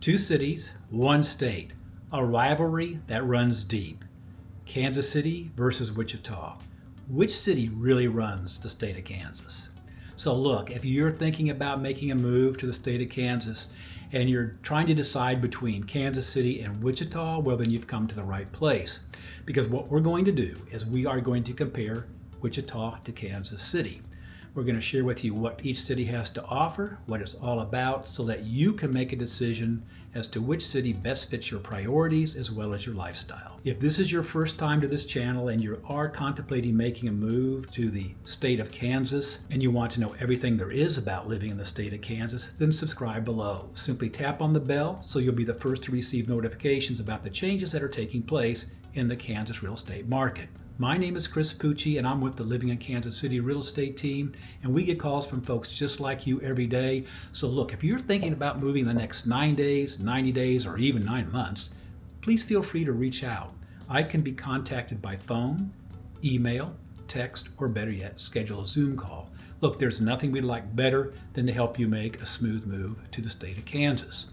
Two cities, one state, a rivalry that runs deep. Kansas City versus Wichita. Which city really runs the state of Kansas? So look, if you're thinking about making a move to the state of Kansas and you're trying to decide between Kansas City and Wichita, well then you've come to the right place. Because what we're going to do is we are going to compare Wichita to Kansas City. We're going to share with you what each city has to offer, what it's all about, so that you can make a decision as to which city best fits your priorities as well as your lifestyle. If this is your first time to this channel and you are contemplating making a move to the state of Kansas and you want to know everything there is about living in the state of Kansas, then subscribe below. Simply tap on the bell so you'll be the first to receive notifications about the changes that are taking place in the Kansas real estate market. My name is Chris Pucci and I'm with the Living in Kansas City real estate team, and we get calls from folks just like you every day. So look, if you're thinking about moving the next 9 days, 90 days, or even 9 months, please feel free to reach out. I can be contacted by phone, email, text, or better yet, schedule a Zoom call. Look, there's nothing we'd like better than to help you make a smooth move to the state of Kansas.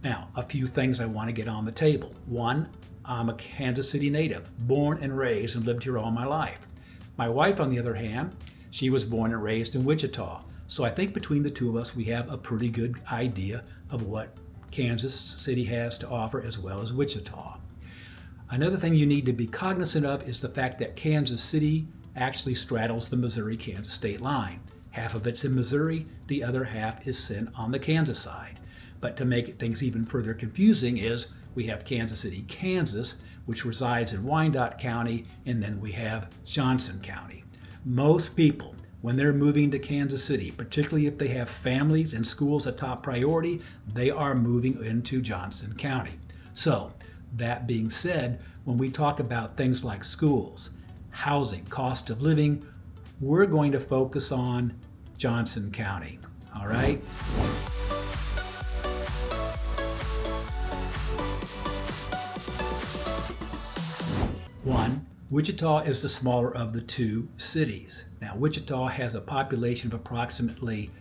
Now, a few things I want to get on the table. One, I'm a Kansas City native, born and raised and lived here all my life. My wife, on the other hand, she was born and raised in Wichita. So I think between the two of us, we have a pretty good idea of what Kansas City has to offer as well as Wichita. Another thing you need to be cognizant of is the fact that Kansas City actually straddles the Missouri-Kansas state line. Half of it's in Missouri, the other half is on the Kansas side. But to make things even further confusing is we have Kansas City, Kansas, which resides in Wyandotte County, and then we have Johnson County. Most people, when they're moving to Kansas City, particularly if they have families and schools a top priority, they are moving into Johnson County. So, that being said, when we talk about things like schools, housing, cost of living, we're going to focus on Johnson County, all right? One, Wichita is the smaller of the two cities. Now, Wichita has a population of approximately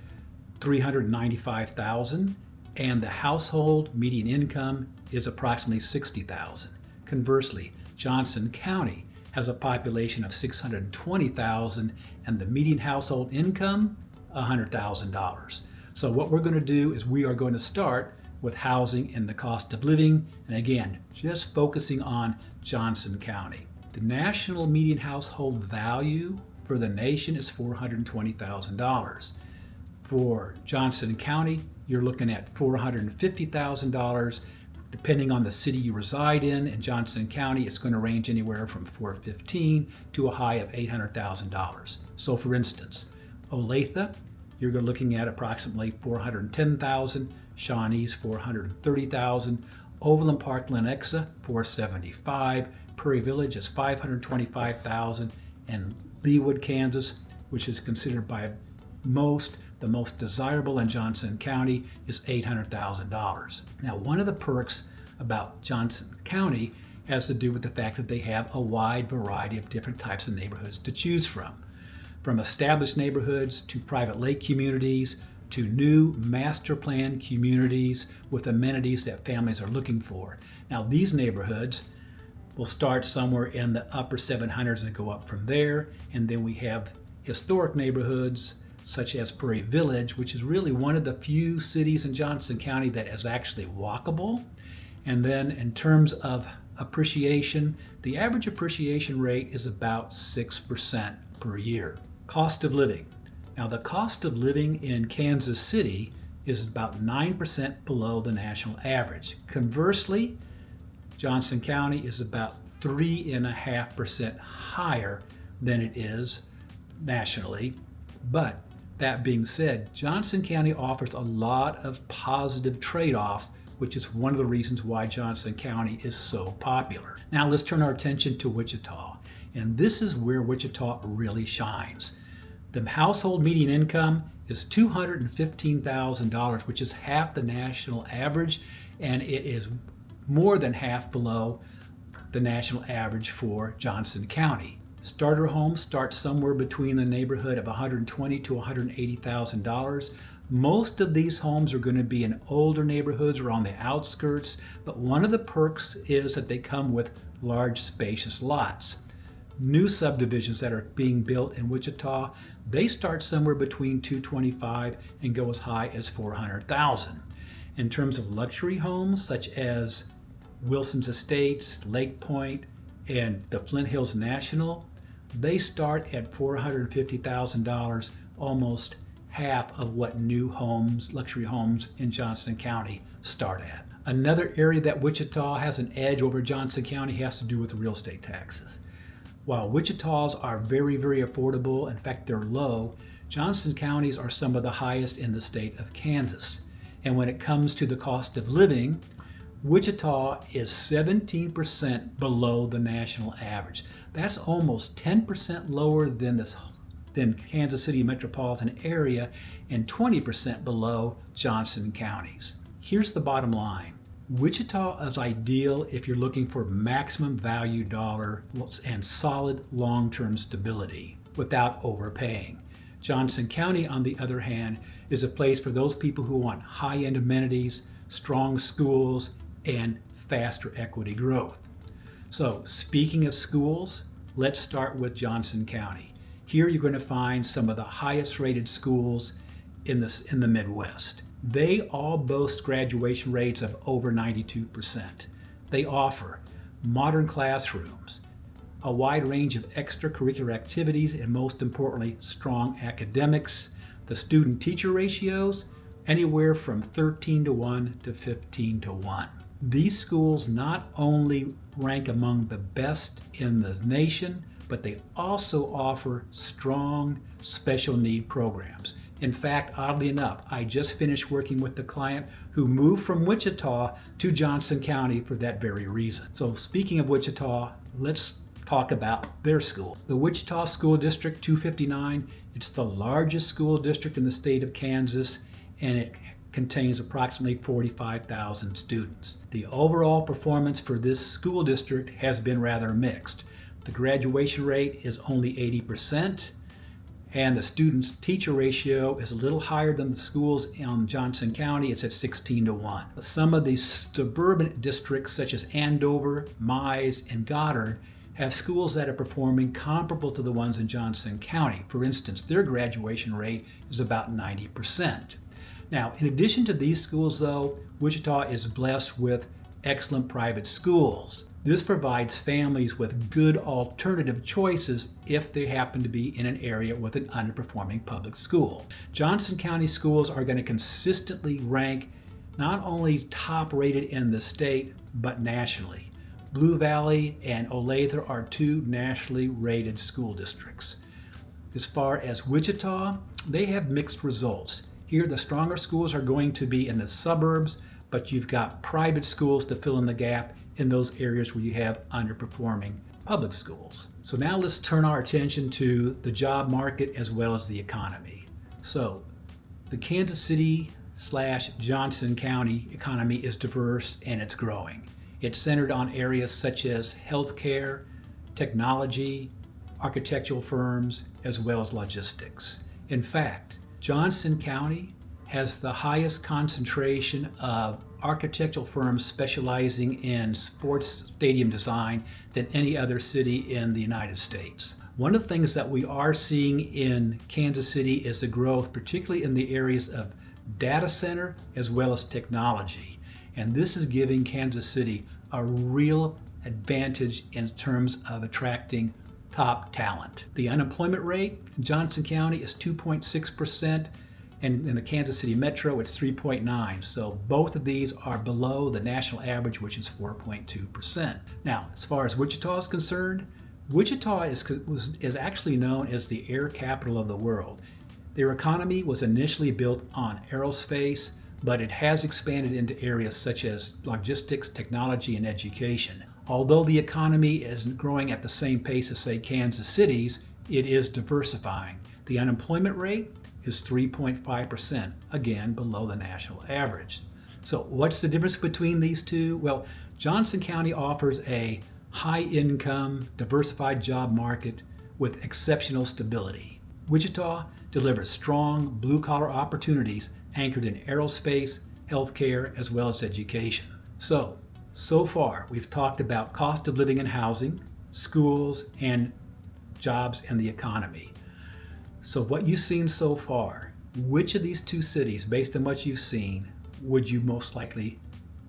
395,000, and the household median income is approximately 60,000. Conversely, Johnson County has a population of 620,000, and the median household income, $100,000. So what we're going to do is we are going to start with housing and the cost of living, and again, just focusing on Johnson County. The national median household value for the nation is $420,000. For Johnson County, you're looking at $450,000. Depending on the city you reside in Johnson County, it's going to range anywhere from $415,000 to a high of $800,000. So for instance, Olathe, you're looking at approximately $410,000, Shawnee's $430,000, Overland Park, Lenexa $475,000, Prairie Village is $525,000, and Leawood, Kansas, which is considered by most the most desirable in Johnson County, is $800,000. Now, one of the perks about Johnson County has to do with the fact that they have a wide variety of different types of neighborhoods to choose from established neighborhoods to private lake communities to new master plan communities with amenities that families are looking for. Now, these neighborhoods will start somewhere in the upper 700s and go up from there. And then we have historic neighborhoods such as Prairie Village, which is really one of the few cities in Johnson County that is actually walkable. And then in terms of appreciation, the average appreciation rate is about 6% per year. Cost of living. Now, the cost of living in Kansas City is about 9% below the national average. Conversely, Johnson County is about 3.5% higher than it is nationally. But that being said, Johnson County offers a lot of positive trade-offs, which is one of the reasons why Johnson County is so popular. Now let's turn our attention to Wichita. And this is where Wichita really shines. The household median income is $215,000, which is half the national average, and it is more than half below the national average for Johnson County. Starter homes start somewhere between the neighborhood of $120,000 to $180,000. Most of these homes are going to be in older neighborhoods or on the outskirts, but one of the perks is that they come with large, spacious lots. New subdivisions that are being built in Wichita, they start somewhere between $225,000 and go as high as $400,000. In terms of luxury homes, such as Wilson's Estates, Lake Point, and the Flint Hills National, they start at $450,000, almost half of what new homes, luxury homes in Johnson County start at. Another area that Wichita has an edge over Johnson County has to do with real estate taxes. While Wichita's are very, very affordable, in fact they're low, Johnson County's are some of the highest in the state of Kansas. And when it comes to the cost of living, Wichita is 17% below the national average. That's almost 10% lower than Kansas City metropolitan area and 20% below Johnson County's. Here's the bottom line. Wichita is ideal if you're looking for maximum value dollar and solid long-term stability without overpaying. Johnson County, on the other hand, is a place for those people who want high-end amenities, strong schools, and faster equity growth. So, speaking of schools, let's start with Johnson County. Here you're going to find some of the highest rated schools in the Midwest. They all boast graduation rates of over 92%. They offer modern classrooms, a wide range of extracurricular activities, and most importantly, strong academics. The student-teacher ratios, anywhere from 13-1 to 15-1. These schools not only rank among the best in the nation, but they also offer strong special need programs. In fact, oddly enough, I just finished working with the client who moved from Wichita to Johnson County for that very reason. So speaking of Wichita, let's talk about their school. The Wichita School District 259, it's the largest school district in the state of Kansas, and it contains approximately 45,000 students. The overall performance for this school district has been rather mixed. The graduation rate is only 80%, and the student-teacher ratio is a little higher than the schools in Johnson County. It's at 16-1. Some of these suburban districts, such as Andover, Mize, and Goddard, have schools that are performing comparable to the ones in Johnson County. For instance, their graduation rate is about 90%. Now, in addition to these schools, though, Wichita is blessed with excellent private schools. This provides families with good alternative choices if they happen to be in an area with an underperforming public school. Johnson County schools are going to consistently rank not only top rated in the state, but nationally. Blue Valley and Olathe are two nationally rated school districts. As far as Wichita, they have mixed results. Here, the stronger schools are going to be in the suburbs, but you've got private schools to fill in the gap in those areas where you have underperforming public schools. So now let's turn our attention to the job market as well as the economy. So the Kansas City / Johnson County economy is diverse and it's growing. It's centered on areas such as healthcare, technology, architectural firms, as well as logistics. In fact, Johnson County has the highest concentration of architectural firms specializing in sports stadium design than any other city in the United States. One of the things that we are seeing in Kansas City is the growth, particularly in the areas of data center as well as technology. And this is giving Kansas City a real advantage in terms of attracting top talent. The unemployment rate in Johnson County is 2.6%, and in the Kansas City Metro, it's 3.9%. So both of these are below the national average, which is 4.2%. Now, as far as Wichita is concerned, Wichita is actually known as the air capital of the world. Their economy was initially built on aerospace, but it has expanded into areas such as logistics, technology, and education. Although the economy isn't growing at the same pace as, say, Kansas City's, it is diversifying. The unemployment rate is 3.5%, again below the national average. So what's the difference between these two? Well, Johnson County offers a high-income, diversified job market with exceptional stability. Wichita delivers strong blue-collar opportunities anchored in aerospace, healthcare, as well as education. So far we've talked about cost of living and housing, schools, and jobs and the economy. So what you've seen so far, which of these two cities, based on what you've seen, would you most likely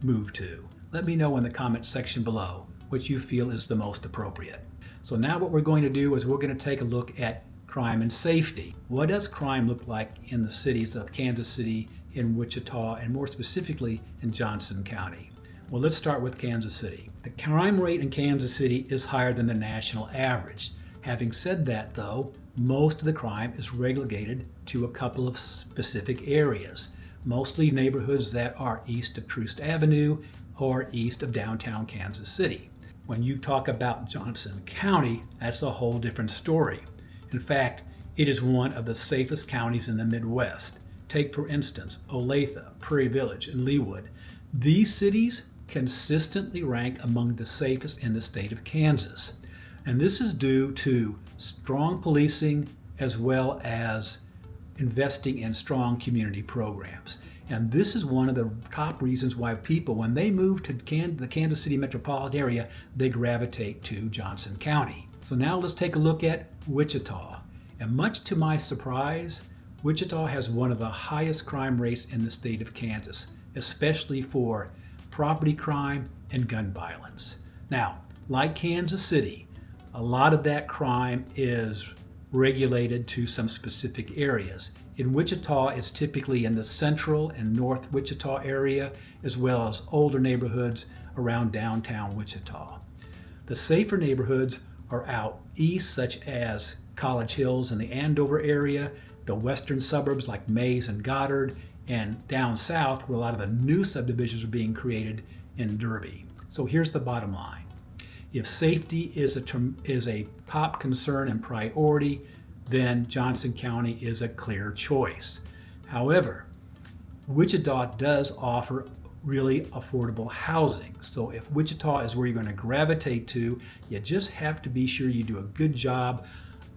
move to? Let me know in the comments section below what you feel is the most appropriate. So now what we're going to do is we're going to take a look at crime and safety. What does crime look like in the cities of Kansas City, in Wichita, and more specifically in Johnson County? Well, let's start with Kansas City. The crime rate in Kansas City is higher than the national average. Having said that, though, most of the crime is relegated to a couple of specific areas, mostly neighborhoods that are east of Troost Avenue or east of downtown Kansas City. When you talk about Johnson County, that's a whole different story. In fact, it is one of the safest counties in the Midwest. Take, for instance, Olathe, Prairie Village, and Leawood. These cities consistently rank among the safest in the state of Kansas. And this is due to strong policing as well as investing in strong community programs. And this is one of the top reasons why people, when they move to the Kansas City metropolitan area, they gravitate to Johnson County. So now let's take a look at Wichita. And much to my surprise, Wichita has one of the highest crime rates in the state of Kansas, especially for property crime and gun violence. Now, like Kansas City, a lot of that crime is regulated to some specific areas. In Wichita, it's typically in the central and north Wichita area, as well as older neighborhoods around downtown Wichita. The safer neighborhoods are out east, such as College Hills and the Andover area, the western suburbs like Mays and Goddard, and down south where a lot of the new subdivisions are being created in Derby. So here's the bottom line. If safety is a top concern and priority, then Johnson County is a clear choice. However, Wichita does offer really affordable housing. So if Wichita is where you're going to gravitate to, you just have to be sure you do a good job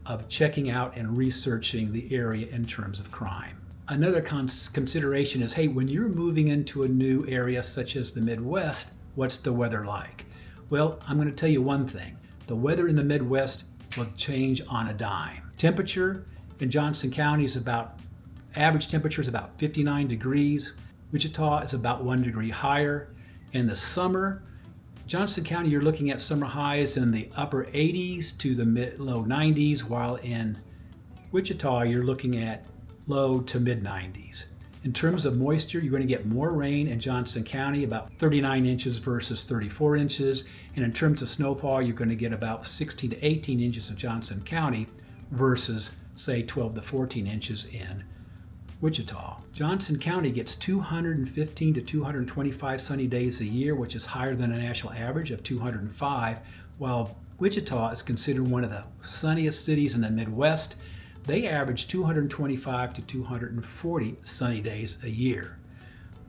of checking out and researching the area in terms of crime. Another consideration is, hey, when you're moving into a new area such as the Midwest, what's the weather like? Well, I'm going to tell you one thing. The weather in the Midwest will change on a dime. Temperature in Johnson County is average temperature is about 59 degrees. Wichita is about 1 degree higher. In the summer, Johnson County, you're looking at summer highs in the upper 80s to the low 90s, while in Wichita, you're looking at low to mid 90s. In terms of moisture, you're going to get more rain in Johnson County, about 39 inches versus 34 inches. And in terms of snowfall, you're going to get about 16 to 18 inches of Johnson County versus, say, 12 to 14 inches in Wichita. Johnson County gets 215 to 225 sunny days a year, which is higher than a national average of 205, while Wichita is considered one of the sunniest cities in the Midwest. They average 225 to 240 sunny days a year.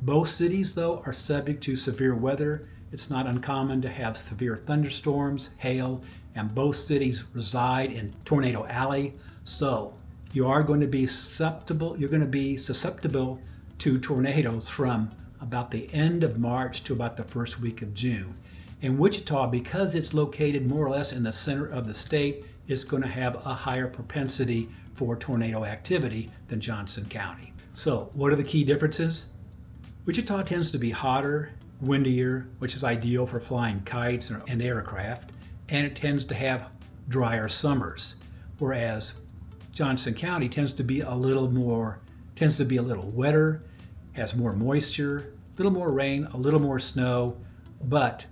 Both cities, though, are subject to severe weather. It's not uncommon to have severe thunderstorms, hail, and both cities reside in Tornado Alley. So you are going to be susceptible. You're going to be susceptible to tornadoes from about the end of March to about the first week of June. In Wichita, because it's located more or less in the center of the state, it's going to have a higher propensity for tornado activity than Johnson County. So what are the key differences? Wichita tends to be hotter, windier, which is ideal for flying kites and aircraft, and it tends to have drier summers, whereas Johnson County tends to be a little wetter, has more moisture, a little more rain, a little more snow, but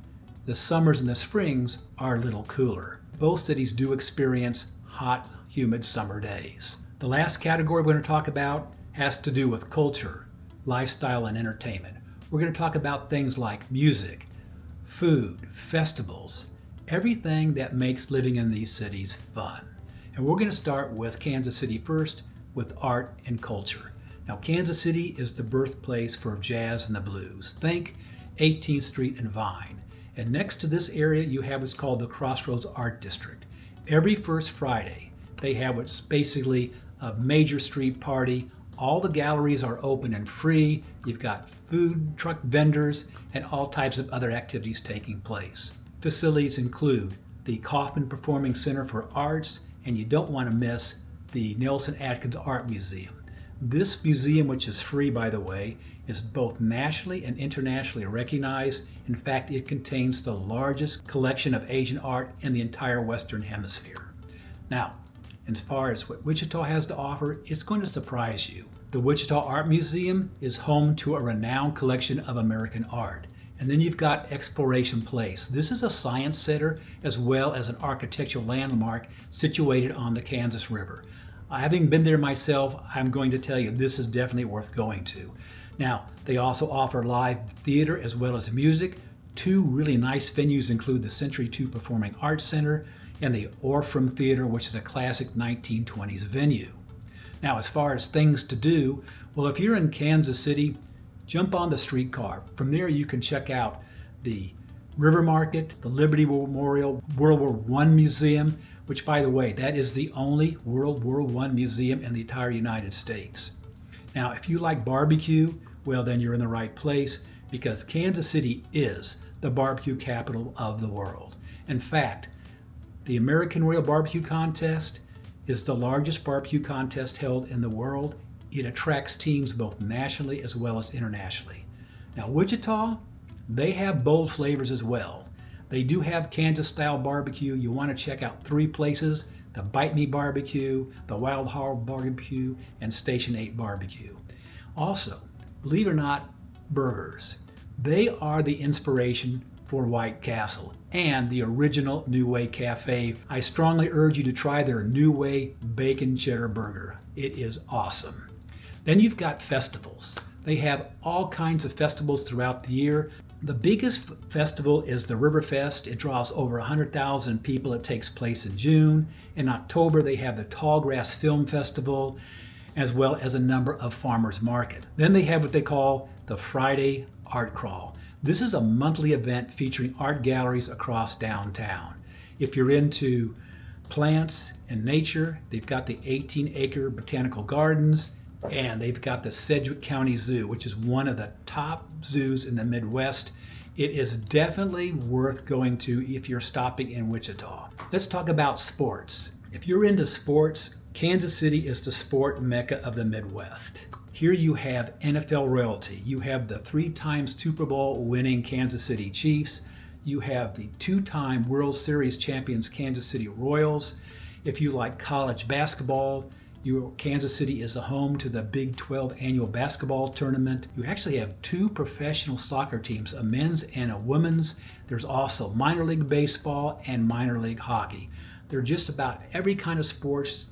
the summers and the springs are a little cooler. Both cities do experience hot, humid summer days. The last category we're going to talk about has to do with culture, lifestyle, and entertainment. We're going to talk about things like music, food, festivals, everything that makes living in these cities fun. And we're going to start with Kansas City first, with art and culture. Now, Kansas City is the birthplace for jazz and the blues. Think 18th Street and Vine. And next to this area, you have what's called the Crossroads Art District. Every first Friday, they have what's basically a major street party. All the galleries are open and free. You've got food truck vendors and all types of other activities taking place. Facilities include the Kaufman Performing Center for Arts, and you don't want to miss the Nelson Atkins Art Museum. This museum, which is free by the way, is both nationally and internationally recognized. In fact, it contains the largest collection of Asian art in the entire Western Hemisphere. Now, as far as what Wichita has to offer, it's going to surprise you. The Wichita Art Museum is home to a renowned collection of American art. And then you've got Exploration Place. This is a science center as well as an architectural landmark situated on the Kansas River. Having been there myself, I'm going to tell you this is definitely worth going to. Now, they also offer live theater as well as music. Two really nice venues include the Century 2 Performing Arts Center and the Orpheum Theater, which is a classic 1920s venue. Now, as far as things to do, well, if you're in Kansas City, jump on the streetcar. From there, you can check out the River Market, the Liberty Memorial, World War I Museum, which, by the way, that is the only World War I museum in the entire United States. Now, if you like barbecue, well, then you're in the right place because Kansas City is the barbecue capital of the world. In fact, the American Royal Barbecue Contest is the largest barbecue contest held in the world. It attracts teams both nationally as well as internationally. Now, Wichita, they have bold flavors as well. They do have Kansas-style barbecue. You want to check out 3 places: the Bite Me Barbecue, the Wild Hog Barbecue, and Station 8 Barbecue. Also, believe it or not, burgers. They are the inspiration for White Castle and the original New Way Cafe. I strongly urge you to try their New Way Bacon Cheddar Burger. It is awesome. Then you've got festivals. They have all kinds of festivals throughout the year. The biggest festival is the Riverfest. It draws over 100,000 people. It takes place in June. In October, they have the Tallgrass Film Festival, as well as a number of farmers market. Then they have what they call the Friday Art Crawl. This is a monthly event featuring art galleries across downtown. If you're into plants and nature, they've got the 18-acre botanical gardens, and they've got the Sedgwick County Zoo, which is one of the top zoos in the Midwest. It is definitely worth going to if you're stopping in Wichita. Let's talk about sports. If you're into sports, Kansas City is the sport mecca of the Midwest. Here you have NFL royalty. You have the 3-time Super Bowl winning Kansas City Chiefs. You have the 2-time World Series champions Kansas City Royals. If you like college basketball, Kansas City is the home to the Big 12 annual basketball tournament. You actually have 2 professional soccer teams, a men's and a women's. There's also minor league baseball and minor league hockey. There's just about every kind of sports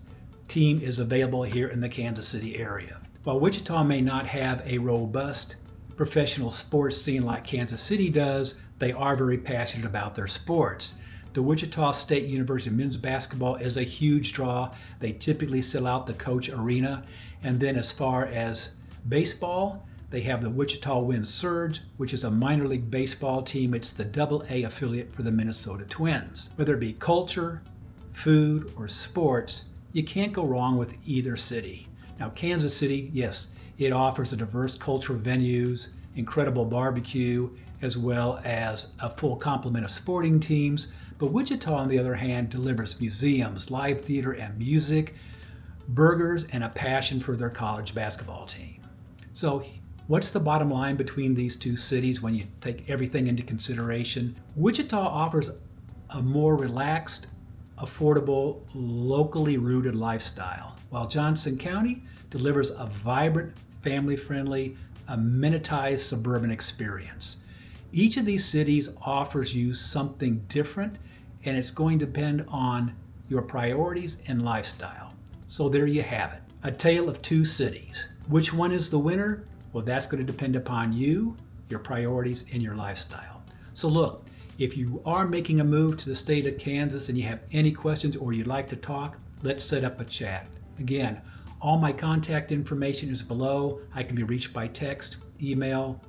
team is available here in the Kansas City area. While Wichita may not have a robust professional sports scene like Kansas City does, they are very passionate about their sports. The Wichita State University men's basketball is a huge draw. They typically sell out the Coach Arena. And then as far as baseball, they have the Wichita Wind Surge, which is a minor league baseball team. It's the AA affiliate for the Minnesota Twins. Whether it be culture, food, or sports, you can't go wrong with either city. Now, Kansas City, yes, it offers a diverse cultural venues, incredible barbecue, as well as a full complement of sporting teams. But Wichita, on the other hand, delivers museums, live theater and music, burgers, and a passion for their college basketball team. So what's the bottom line between these two cities when you take everything into consideration? Wichita offers a more relaxed, affordable, locally rooted lifestyle, while Johnson County delivers a vibrant, family-friendly, amenitized suburban experience. Each of these cities offers you something different, and it's going to depend on your priorities and lifestyle. So there you have it, a tale of 2 cities. Which one is the winner? Well, that's going to depend upon you, your priorities, and your lifestyle. So look, if you are making a move to the state of Kansas and you have any questions or you'd like to talk, let's set up a chat. Again, all my contact information is below. I can be reached by text, email,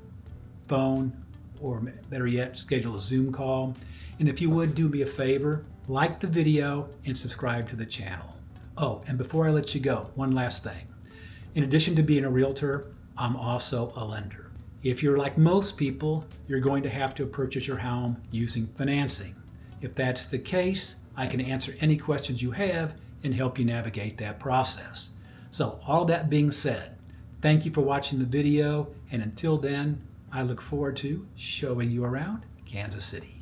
phone, or better yet, schedule a Zoom call. And if you would do me a favor, like the video and subscribe to the channel. Oh, and before I let you go, one last thing. In addition to being a realtor, I'm also a lender. If you're like most people, you're going to have to purchase your home using financing. If that's the case, I can answer any questions you have and help you navigate that process. So all that being said, thank you for watching the video, and until then, I look forward to showing you around Kansas City.